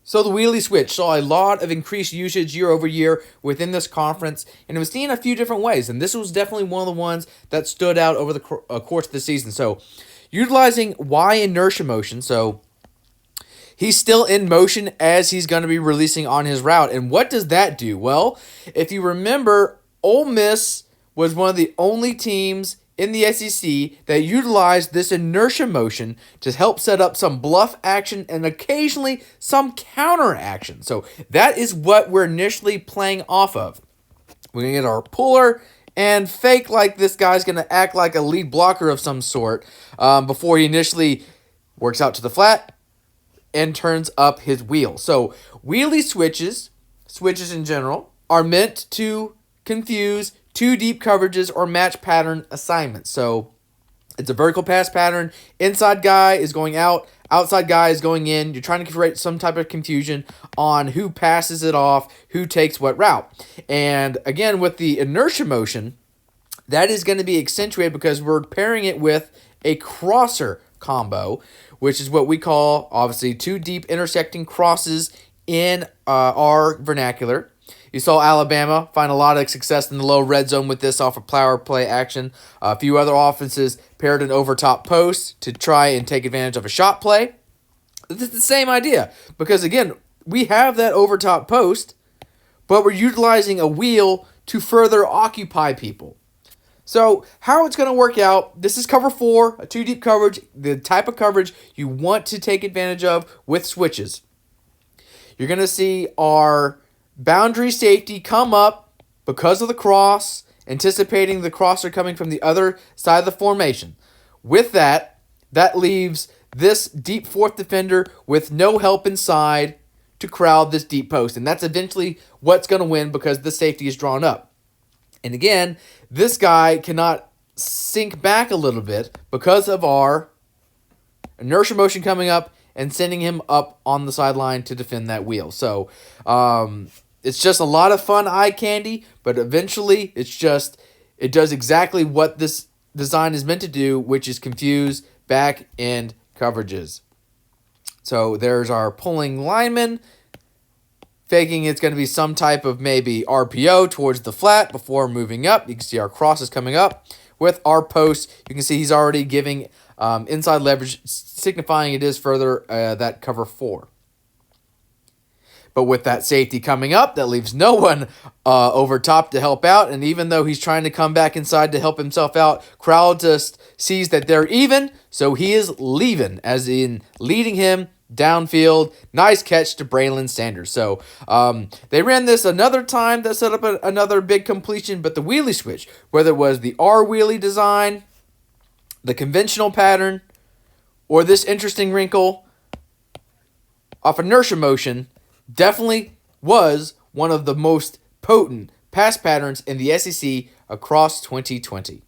So the wheelie switch saw a lot of increased usage year over year within this conference, and it was seen a few different ways, and this was definitely one of the ones that stood out over the course of the season. So utilizing Y inertia motion, so he's still in motion as he's going to be releasing on his route. And what does that do? Well, if you remember, Ole Miss was one of the only teams in the SEC that utilized this inertia motion to help set up some bluff action and occasionally some counter action. So that is what we're initially playing off of. We're going to get our puller and fake like this guy's going to act like a lead blocker of some sort before he initially works out to the flat and turns up his wheel. So wheelie switches in general, are meant to confuse two deep coverages or match pattern assignments. So it's a vertical pass pattern. Inside guy is going out. Outside guy is going in. You're trying to create some type of confusion on who passes it off, who takes what route. And again, with the inertia motion, that is going to be accentuated because we're pairing it with a crosser combo, which is what we call, obviously, two deep intersecting crosses in our vernacular. You saw Alabama find a lot of success in the low red zone with this off of power play action. A few other offenses paired an over-top post to try and take advantage of a shot play. This is the same idea because, again, we have that over-top post, but we're utilizing a wheel to further occupy people. So how it's going to work out, this is cover 4, a 2-deep coverage, the type of coverage you want to take advantage of with switches. You're going to see our boundary safety come up because of the cross, anticipating the crosser coming from the other side of the formation. With that leaves this deep fourth defender with no help inside to crowd this deep post. And that's eventually what's going to win because the safety is drawn up. And again, this guy cannot sink back a little bit because of our inertia motion coming up and sending him up on the sideline to defend that wheel. So it's just a lot of fun eye candy, but eventually it does exactly what this design is meant to do, which is confuse back end coverages. So there's our pulling lineman, faking it's going to be some type of maybe RPO towards the flat before moving up. You can see our crosses coming up. With our post, you can see he's already giving inside leverage, signifying it is further that cover 4. But with that safety coming up, that leaves no one over top to help out. And even though he's trying to come back inside to help himself out, crowd just sees that they're even, so he is leaving, as in leading him downfield. Nice catch to Braylon Sanders. So they ran this another time that set up another big completion, but the wheelie switch, whether it was the R wheelie design, the conventional pattern, or this interesting wrinkle off inertia motion, definitely was one of the most potent pass patterns in the SEC across 2020.